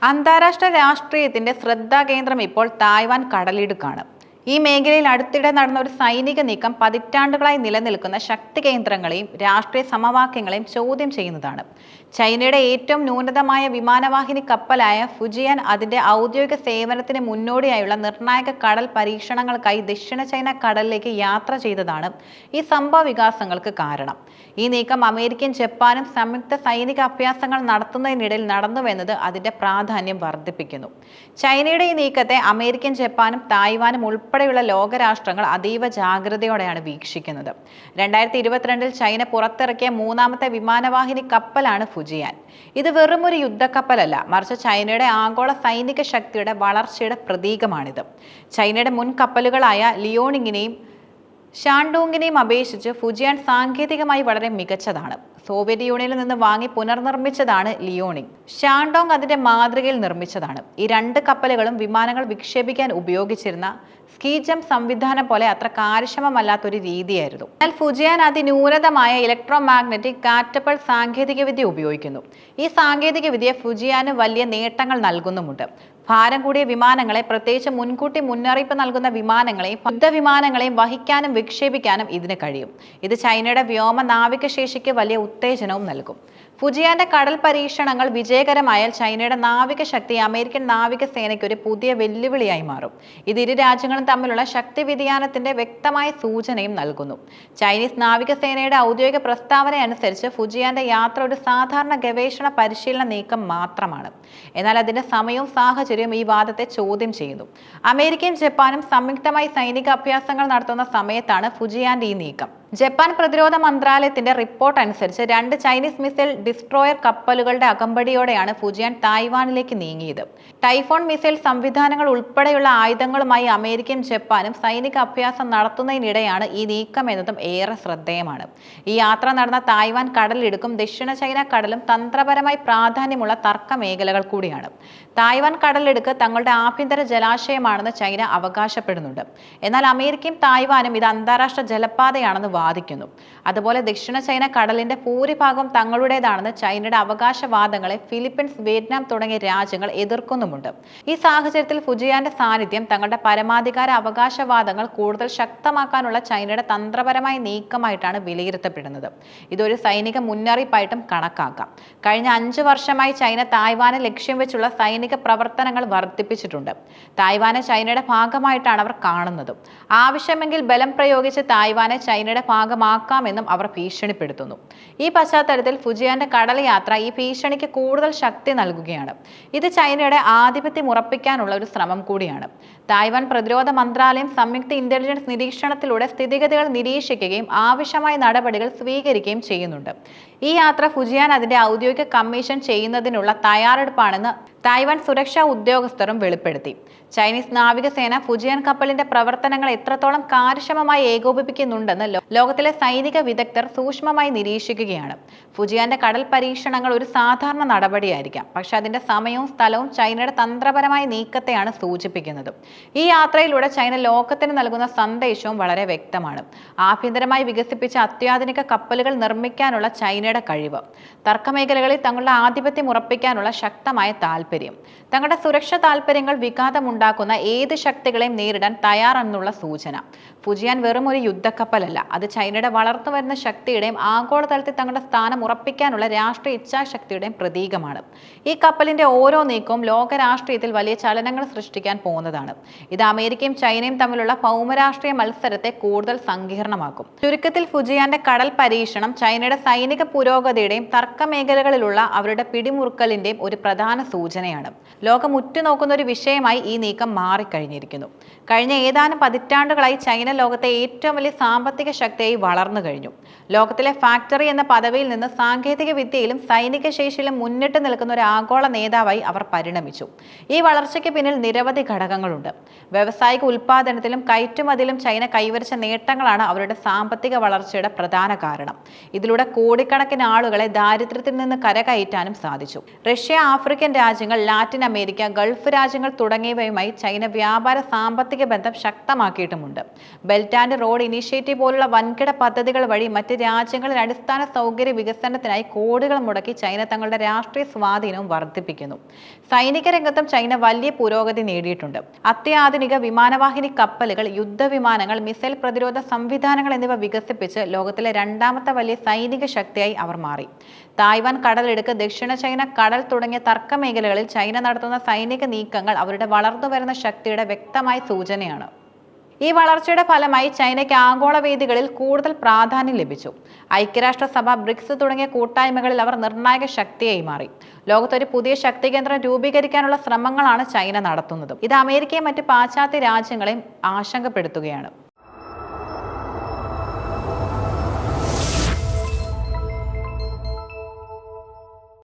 അന്താരാഷ്ട്ര രാഷ്ട്രീയത്തിന്റെ ശ്രദ്ധാകേന്ദ്രം ഇപ്പോൾ തായ്വാൻ കടലിടുക്കാണ്. ഈ മേഖലയിൽ അടുത്തിടെ നടന്ന ഒരു സൈനിക നീക്കം പതിറ്റാണ്ടുകളായി നിലനിൽക്കുന്ന ശക്തി കേന്ദ്രങ്ങളെയും രാഷ്ട്രീയ സമവാക്യങ്ങളെയും ചോദ്യം ചെയ്യുന്നതാണ്. ചൈനയുടെ ഏറ്റവും ന്യൂനതമായ വിമാനവാഹിനി കപ്പലായ ഫുജിയാൻ അതിന്റെ ഔദ്യോഗിക സേവനത്തിന് മുന്നോടിയായുള്ള നിർണായക കടൽ പരീക്ഷണങ്ങൾക്കായി ദക്ഷിണ ചൈന കടലിലേക്ക് യാത്ര ചെയ്തതാണ് ഈ സംഭവ വികാസങ്ങൾക്ക് കാരണം. ഈ നീക്കം അമേരിക്കയും ജപ്പാനും സംയുക്ത സൈനിക അഭ്യാസങ്ങൾ നടത്തുന്നതിനിടയിൽ നടന്നുവെന്നത് അതിന്റെ പ്രാധാന്യം വർദ്ധിപ്പിക്കുന്നു. ചൈനയുടെ ഈ നീക്കത്തെ അമേരിക്കയും ജപ്പാനും തായ്വാനും ഉൾപ്പെടെയുള്ള ലോകരാഷ്ട്രങ്ങൾ അതീവ ജാഗ്രതയോടെയാണ് വീക്ഷിക്കുന്നത്. 2022 ചൈന പുറത്തിറക്കിയ മൂന്നാമത്തെ വിമാനവാഹിനി കപ്പലാണ് ഫുജിയാൻ. ഇത് വെറും ഒരു യുദ്ധക്കപ്പലല്ല, മറിച്ച് ചൈനയുടെ ആഗോള സൈനിക ശക്തിയുടെ വളർച്ചയുടെ പ്രതീകമാണിത്. ചൈനയുടെ മുൻ കപ്പലുകളായ ലിയോണിങ്ങിനെയും ഷാൻഡോങ്ങിനെയും അപേക്ഷിച്ച് ഫുജിയാൻ സാങ്കേതികമായി വളരെ മികച്ചതാണ്. സോവിയറ്റ് യൂണിയനിൽ നിന്ന് വാങ്ങി പുനർനിർമ്മിച്ചതാണ് ലിയോണിങ്. ഷാൻഡോങ് അതിന്റെ മാതൃകയിൽ നിർമ്മിച്ചതാണ്. ഈ രണ്ട് കപ്പലുകളും വിമാനങ്ങൾ വിക്ഷേപിക്കാൻ ഉപയോഗിച്ചിരുന്ന സ്കീ ജംപ് സംവിധാനം പോലെ അത്ര കാര്യക്ഷമമല്ലാത്തൊരു രീതിയായിരുന്നു. എന്നാൽ ഫുജിയാൻ അതിന്യൂനതമായ ഇലക്ട്രോ മാഗ്നറ്റിക് കാറ്റപ്പൾ സാങ്കേതികവിദ്യ ഉപയോഗിക്കുന്നു. ഈ സാങ്കേതികവിദ്യ ഫുജിയാന് വലിയ നേട്ടങ്ങൾ നൽകുന്നുമുണ്ട്. ഭാരം കൂടിയ വിമാനങ്ങളെ, പ്രത്യേകിച്ച് മുൻകൂട്ടി മുന്നറിയിപ്പ് നൽകുന്ന വിമാനങ്ങളെയും യുദ്ധവിമാനങ്ങളെയും വഹിക്കാനും വിക്ഷേപിക്കാനും ഇതിന് കഴിയും. ഇത് ചൈനയുടെ വ്യോമ നാവിക ശേഷിക്ക് വലിയ ഉത്തേജനവും നൽകും. ഫുജിയാന്റെ കടൽ പരീക്ഷണങ്ങൾ വിജയകരമായാൽ ചൈനയുടെ നാവിക ശക്തി അമേരിക്കൻ നാവികസേനയ്ക്ക് ഒരു പുതിയ വെല്ലുവിളിയായി മാറും. ഇത് ഇരു രാജ്യങ്ങളും തമ്മിലുള്ള ശക്തി വ്യതിയാനത്തിന്റെ വ്യക്തമായ സൂചനയും നൽകുന്നു. ചൈനീസ് നാവികസേനയുടെ ഔദ്യോഗിക പ്രസ്താവന അനുസരിച്ച് ഫുജിയാന്റെ യാത്ര ഒരു സാധാരണ ഗവേഷണ പരിശീലന നീക്കം മാത്രമാണ്. എന്നാൽ അതിന്റെ സമയവും സാഹചര്യവും ഈ വാദത്തെ ചോദ്യം ചെയ്യുന്നു. അമേരിക്കയും ജപ്പാനും സംയുക്തമായി സൈനിക അഭ്യാസങ്ങൾ നടത്തുന്ന സമയത്താണ് ഫുജിയാന്റെ ഈ നീക്കം. ജപ്പാൻ പ്രതിരോധ മന്ത്രാലയത്തിന്റെ റിപ്പോർട്ട് അനുസരിച്ച് 2 ചൈനീസ് മിസൈൽ ഡിസ്ട്രോയർ കപ്പലുകളുടെ അകമ്പടിയോടെയാണ് ഫുജിയാൻ തായ്വാനിലേക്ക് നീങ്ങിയത്. ടൈഫോൺ മിസൈൽ സംവിധാനങ്ങൾ ഉൾപ്പെടെയുള്ള ആയുധങ്ങളുമായി അമേരിക്കയും ജപ്പാനും സൈനിക അഭ്യാസം നടത്തുന്നതിനിടെയാണ് ഈ നീക്കം എന്നതും ഏറെ ശ്രദ്ധേയമാണ്. ഈ യാത്ര നടന്ന തായ്വാൻ കടലിടുക്കും ദക്ഷിണ ചൈന കടലും തന്ത്രപരമായി പ്രാധാന്യമുള്ള തർക്ക മേഖലകൾ കൂടിയാണ്. തായ്വാൻ കടലിടുക്ക് തങ്ങളുടെ ആഭ്യന്തര ജലാശയമാണെന്ന് ചൈന അവകാശപ്പെടുന്നുണ്ട്. എന്നാൽ അമേരിക്കയും തായ്വാനും ഇത് അന്താരാഷ്ട്ര ജലപാതയാണെന്ന് വാദിക്കുന്നു. അതുപോലെ ദക്ഷിണ ചൈന കടലിന്റെ ഭൂരിഭാഗം തങ്ങളുടേതാണെന്ന് ചൈനയുടെ അവകാശവാദങ്ങളെ ഫിലിപ്പീൻസ്, വിയറ്റ്നാം തുടങ്ങിയ രാജ്യങ്ങൾ എതിർക്കുന്നുമുണ്ട്. ഈ സാഹചര്യത്തിൽ ഫുജിയാന്റെ സാന്നിധ്യം തങ്ങളുടെ പരമാധികാര അവകാശവാദങ്ങൾ കൂടുതൽ ശക്തമാക്കാനുള്ള ചൈനയുടെ തന്ത്രപരമായ നീക്കമായിട്ടാണ് വിലയിരുത്തപ്പെടുന്നത്. ഇതൊരു സൈനിക മുന്നറിയിപ്പായിട്ടും കണക്കാക്കാം. കഴിഞ്ഞ 5 വർഷമായി ചൈന തായ്വാനെ ലക്ഷ്യം വെച്ചുള്ള സൈനിക പ്രവർത്തനങ്ങൾ വർദ്ധിപ്പിച്ചിട്ടുണ്ട്. തായ്വാനെ ചൈനയുടെ ഭാഗമായിട്ടാണ് അവർ കാണുന്നത്. ആവശ്യമെങ്കിൽ ബലം പ്രയോഗിച്ച് തായ്വാനെ ചൈനയുടെ ഭാഗമാക്കാമെന്നും അവർ ഭീഷണിപ്പെടുത്തുന്നു. ഈ പശ്ചാത്തലത്തിൽ ഫുജിയാന്റെ കടൽ യാത്ര ഈ ഭീഷണിക്ക് കൂടുതൽ ശക്തി നൽകുകയാണ്. ഇത് ചൈനയുടെ ആധിപത്യം ഉറപ്പിക്കാനുള്ള ഒരു ശ്രമം കൂടിയാണ്. തായ്വാൻ പ്രതിരോധ മന്ത്രാലയം സംയുക്ത ഇന്റലിജൻസ് നിരീക്ഷണത്തിലൂടെ സ്ഥിതിഗതികൾ നിരീക്ഷിക്കുകയും ആവശ്യമായ നടപടികൾ സ്വീകരിക്കുകയും ചെയ്യുന്നുണ്ട്. ഈ യാത്ര ഫുജിയാൻ അതിന്റെ ഔദ്യോഗിക കമ്മീഷൻ ചെയ്യുന്നതിനുള്ള തയ്യാറെടുപ്പാണെന്ന് തായ്വാൻ സുരക്ഷാ ഉദ്യോഗസ്ഥരും വെളിപ്പെടുത്തി. ചൈനീസ് നാവികസേന ഫുജിയാൻ കപ്പലിന്റെ പ്രവർത്തനങ്ങൾ എത്രത്തോളം കാര്യക്ഷമമായി ഏകോപിപ്പിക്കുന്നുണ്ടെന്ന് ലോകത്തിലെ സൈനിക വിദഗ്ധർ സൂക്ഷ്മമായി നിരീക്ഷിക്കുകയാണ്. ഫുജിയാന്റെ കടൽ പരീക്ഷണങ്ങൾ ഒരു സാധാരണ നടപടിയായിരിക്കാം, പക്ഷെ അതിന്റെ സമയവും സ്ഥലവും ചൈനയുടെ തന്ത്രപരമായ നീക്കത്തെയാണ് സൂചിപ്പിക്കുന്നത്. ഈ യാത്രയിലൂടെ ചൈന ലോകത്തിന് നൽകുന്ന സന്ദേശവും വളരെ വ്യക്തമാണ്. ആഭ്യന്തരമായി വികസിപ്പിച്ച അത്യാധുനിക കപ്പലുകൾ നിർമ്മിക്കാനുള്ള ചൈനയുടെ കഴിവ്, തർക്കമേഖലകളിൽ തങ്ങളുടെ ആധിപത്യം ഉറപ്പിക്കാനുള്ള ശക്തമായ താല്പര്യം, തങ്ങളുടെ സുരക്ഷാ താല്പര്യങ്ങൾ വിഘാതമുണ്ടാക്കുന്ന ഏത് ശക്തികളെയും നേരിടാൻ തയ്യാറെന്നുള്ള സൂചന. ഫുജിയാൻ വെറും ഒരു യുദ്ധക്കപ്പലല്ല, അത് ചൈനയുടെ വളർന്നു വരുന്ന ശക്തിയുടെയും ആഗോളതലത്തിൽ തങ്ങളുടെ സ്ഥാനം ഉറപ്പിക്കാനുള്ള രാഷ്ട്രീയ ഇച്ഛാശക്തിയുടെയും പ്രതീകമാണ്. ഈ കപ്പലിന്റെ ഓരോ നീക്കവും ലോക രാഷ്ട്രീയത്തിൽ വലിയ ചലനങ്ങൾ സൃഷ്ടിക്കാൻ പോകുന്നതാണ്. ഇത് അമേരിക്കയും ചൈനയും തമ്മിലുള്ള ഭൗമരാഷ്ട്രീയ മത്സരത്തെ കൂടുതൽ സങ്കീർണമാക്കും. ചുരുക്കത്തിൽ ഫുജിയാന്റെ കടൽ പരീക്ഷണം ചൈനയുടെ സൈനിക പുരോഗതിയുടെയും തർക്ക മേഖലകളിലുള്ള അവരുടെ പിടിമുറുക്കലിന്റെയും ഒരു പ്രധാന സൂചനയാണ്. ലോകം ഉറ്റുനോക്കുന്ന ഒരു വിഷയമായി ഈ നീക്കം മാറിക്കഴിഞ്ഞിരിക്കുന്നു. കഴിഞ്ഞ ഏതാനും പതിറ്റാണ്ടുകളായി ചൈന ലോകത്തെ ഏറ്റവും വലിയ സാമ്പത്തിക ശക്തിയായി വളർന്നു കഴിഞ്ഞു. ലോകത്തിലെ ഫാക്ടറി എന്ന പദവിയിൽ നിന്ന് സാങ്കേതിക വിദ്യയിലും സൈനിക ശേഷിയിലും മുന്നിട്ട് നിൽക്കുന്ന ഒരു ആഗോള നേതാവായി അവർ പരിണമിച്ചു. ഈ വളർച്ചയ്ക്ക് പിന്നിൽ നിരവധി ഘടകങ്ങളുണ്ട്. വ്യാവസായിക ഉൽപാദനത്തിലും കയറ്റുമതിയിലും ചൈന കൈവരിച്ച നേട്ടങ്ങളാണ് അവരുടെ സാമ്പത്തിക വളർച്ചയുടെ പ്രധാന കാരണം. ഇതിലൂടെ കോടിക്കണക്കിന് ആളുകളെ ദാരിദ്ര്യത്തിൽ നിന്ന് കരകയറ്റാനും സാധിച്ചു. റഷ്യ, ആഫ്രിക്കൻ രാജ്യങ്ങൾ, ലാറ്റിൻ അമേരിക്ക, ഗൾഫ് രാജ്യങ്ങൾ തുടങ്ങിയവയുമായി ചൈന വ്യാപാര സാമ്പത്തിക ബന്ധം ശക്തമാക്കിയിട്ടുമുണ്ട്. ബെൽറ്റ് ആൻഡ് റോഡ് ഇനീഷ്യേറ്റീവ് പോലുള്ള വൻ വൻകിട പദ്ധതികൾ വഴി മറ്റ് രാജ്യങ്ങളിൽ അടിസ്ഥാന സൗകര്യ വികസനത്തിനായി കോടികൾ മുടക്കി ചൈന തങ്ങളുടെ രാഷ്ട്രീയ സ്വാധീനവും വർദ്ധിപ്പിക്കുന്നു. സൈനിക രംഗത്തും ചൈന വലിയ പുരോഗതി നേടിയിട്ടുണ്ട്. അത്യാധുനിക വിമാനവാഹിനി കപ്പലുകൾ, യുദ്ധവിമാനങ്ങൾ, മിസൈൽ പ്രതിരോധ സംവിധാനങ്ങൾ എന്നിവ വികസിപ്പിച്ച് ലോകത്തിലെ രണ്ടാമത്തെ വലിയ സൈനിക ശക്തിയായി അവർ മാറി. തായ്വാൻ കടലിടുക്ക്, ദക്ഷിണ ചൈന കടൽ തുടങ്ങിയ തർക്ക മേഖലകളിൽ ചൈന നടത്തുന്ന സൈനിക നീക്കങ്ങൾ അവരുടെ വളർന്നുവരുന്ന ശക്തിയുടെ വ്യക്തമായ സൂചനയാണ്. ഈ വളർച്ചയുടെ ഫലമായി ചൈനയ്ക്ക് ആഗോള വേദികളിൽ കൂടുതൽ പ്രാധാന്യം ലഭിച്ചു. ഐക്യരാഷ്ട്രസഭ, ബ്രിക്സ് തുടങ്ങിയ കൂട്ടായ്മകളിൽ അവർ നിർണായക ശക്തിയായി മാറി. ലോകത്തൊരു പുതിയ ശക്തി കേന്ദ്രം രൂപീകരിക്കാനുള്ള ശ്രമങ്ങളാണ് ചൈന നടത്തുന്നത്. ഇത് അമേരിക്കയും മറ്റ് പാശ്ചാത്യ രാജ്യങ്ങളെയും ആശങ്കപ്പെടുത്തുകയാണ്.